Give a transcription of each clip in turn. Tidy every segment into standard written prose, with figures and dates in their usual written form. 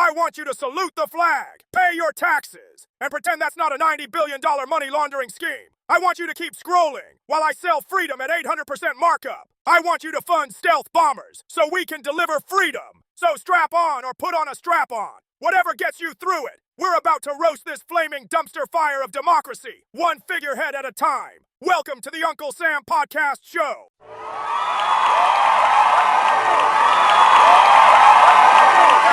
I want you to salute the flag, pay your taxes, and pretend that's not a $90 billion money laundering scheme. I want you to keep scrolling while I sell freedom at 800% markup. I want you to fund stealth bombers so we can deliver freedom. So strap on or put on a strap on. Whatever gets you through it. We're about to roast this flaming dumpster fire of democracy, one figurehead at a time. Welcome to the Uncle Sam Podcast Show.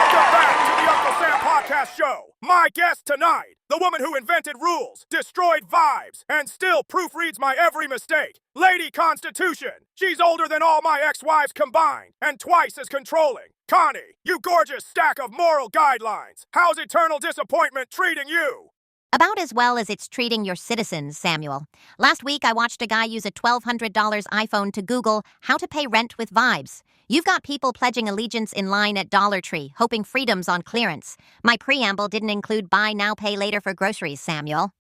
Welcome back to the Uncle Sam Podcast Show. My guest tonight, the woman who invented rules, destroyed vibes, and still proofreads my every mistake, Lady Constitution. She's older than all my ex-wives combined, and twice as controlling. Connie, you gorgeous stack of moral guidelines. How's eternal disappointment treating you? About as well as it's treating your citizens, Samuel. Last week, I watched a guy use a $1,200 iPhone to Google how to pay rent with vibes. You've got people pledging allegiance in line at Dollar Tree, hoping freedom's on clearance. My preamble didn't include buy now, pay later for groceries, Samuel.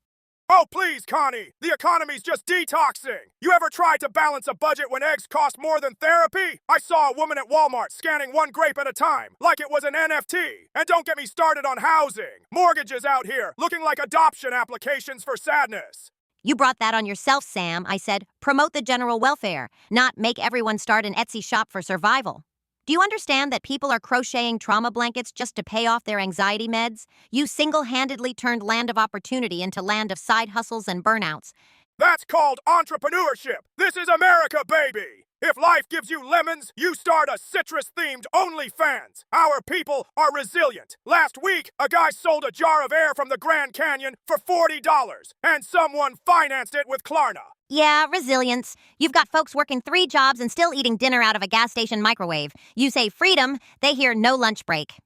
Oh, please, Connie. The economy's just detoxing. You ever tried to balance a budget when eggs cost more than therapy? I saw a woman at Walmart scanning one grape at a time, like it was an NFT. And don't get me started on housing. Mortgages out here looking like adoption applications for sadness. You brought that on yourself, Sam. I said, promote the general welfare, not make everyone start an Etsy shop for survival. Do you understand that people are crocheting trauma blankets just to pay off their anxiety meds? You single-handedly turned land of opportunity into land of side hustles and burnouts. That's called entrepreneurship. This is America, baby. If life gives you lemons, you start a citrus-themed OnlyFans. Our people are resilient. Last week, a guy sold a jar of air from the Grand Canyon for $40, and someone financed it with Klarna. Yeah, resilience. You've got folks working 3 jobs and still eating dinner out of a gas station microwave. You say freedom, they hear no lunch break.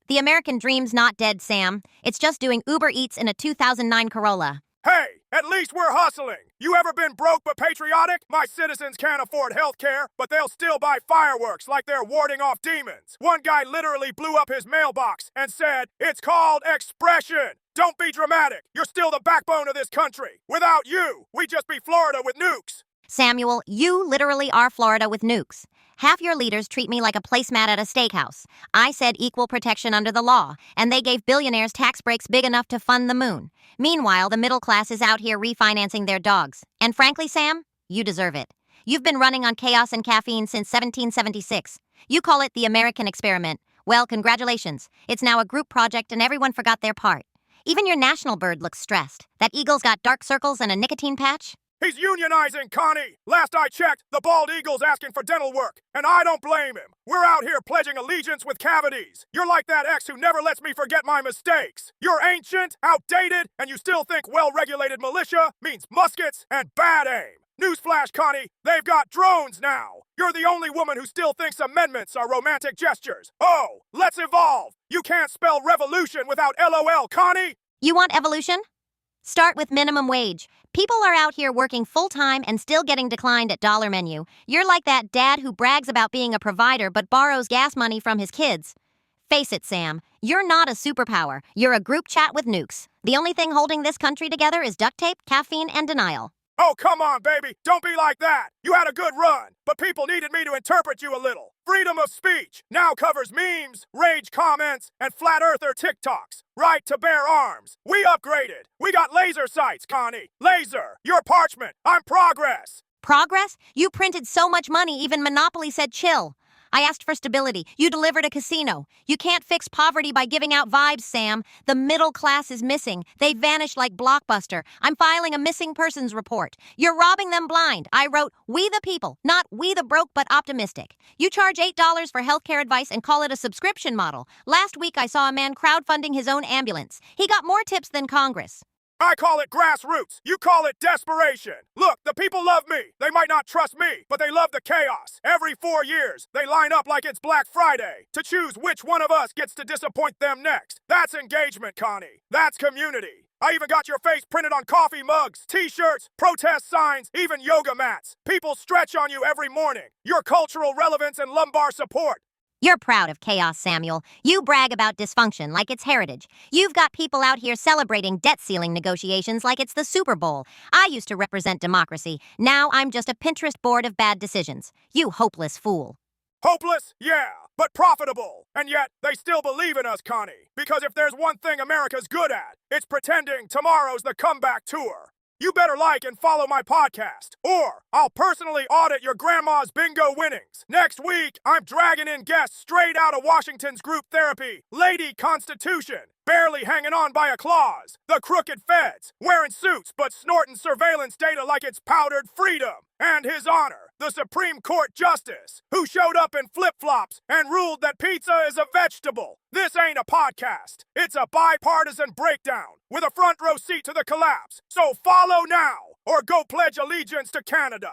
The American dream's not dead, Sam. It's just doing Uber Eats in a 2009 Corolla. Hey, at least we're hustling. You ever been broke but patriotic? My citizens can't afford health care, but they'll still buy fireworks like they're warding off demons. One guy literally blew up his mailbox and said, "It's called expression." Don't be dramatic. You're still the backbone of this country. Without you, we'd just be Florida with nukes. Samuel, you literally are Florida with nukes. Half your leaders treat me like a placemat at a steakhouse. I said equal protection under the law, and they gave billionaires tax breaks big enough to fund the moon. Meanwhile, the middle class is out here refinancing their dogs. And frankly, Sam, you deserve it. You've been running on chaos and caffeine since 1776. You call it the American experiment. Well, congratulations. It's now a group project and everyone forgot their part. Even your national bird looks stressed. That eagle's got dark circles and a nicotine patch. He's unionizing, Connie. Last I checked, the bald eagle's asking for dental work, and I don't blame him. We're out here pledging allegiance with cavities. You're like that ex who never lets me forget my mistakes. You're ancient, outdated, and you still think well-regulated militia means muskets and bad aim. Newsflash, Connie, they've got drones now. You're the only woman who still thinks amendments are romantic gestures. Oh, let's evolve. You can't spell revolution without LOL, Connie. You want evolution? Start with minimum wage. People are out here working full-time and still getting declined at dollar menu. You're like that dad who brags about being a provider but borrows gas money from his kids. Face it, Sam, you're not a superpower. You're a group chat with nukes. The only thing holding this country together is duct tape, caffeine, and denial. Oh, come on, baby. Don't be like that. You had a good run, but people needed me to interpret you a little. Freedom of speech now covers memes, rage comments, and flat earther TikToks. Right to bear arms. We upgraded. We got laser sights, Connie. Laser. You're parchment. I'm progress. Progress? You printed so much money, even Monopoly said chill. I asked for stability. You delivered a casino. You can't fix poverty by giving out vibes, Sam. The middle class is missing. They vanished like Blockbuster. I'm filing a missing persons report. You're robbing them blind. I wrote, we the people, not we the broke but optimistic. You charge $8 for healthcare advice and call it a subscription model. Last week I saw a man crowdfunding his own ambulance. He got more tips than Congress. I call it grassroots. You call it desperation. Look, the people love me. They might not trust me, but they love the chaos. Every 4 years, they line up like it's Black Friday to choose which one of us gets to disappoint them next. That's engagement, Connie. That's community. I even got your face printed on coffee mugs, t-shirts, protest signs, even yoga mats. People stretch on you every morning. Your cultural relevance and lumbar support. You're proud of chaos, Samuel. You brag about dysfunction like it's heritage. You've got people out here celebrating debt ceiling negotiations like it's the Super Bowl. I used to represent democracy. Now I'm just a Pinterest board of bad decisions. You hopeless fool. Hopeless? Yeah. but profitable. And yet, they still believe in us, Connie. Because if there's one thing America's good at, it's pretending tomorrow's the comeback tour. You better like and follow my podcast, or I'll personally audit your grandma's bingo winnings. Next week, I'm dragging in guests straight out of Washington's group therapy, Lady Constitution, barely hanging on by a clause, the crooked feds, wearing suits but snorting surveillance data like it's powdered freedom, and His Honor, the Supreme Court Justice, who showed up in flip-flops and ruled that pizza is a vegetable. This ain't a podcast. It's a bipartisan breakdown with a front row seat to the collapse. So follow now or go pledge allegiance to Canada.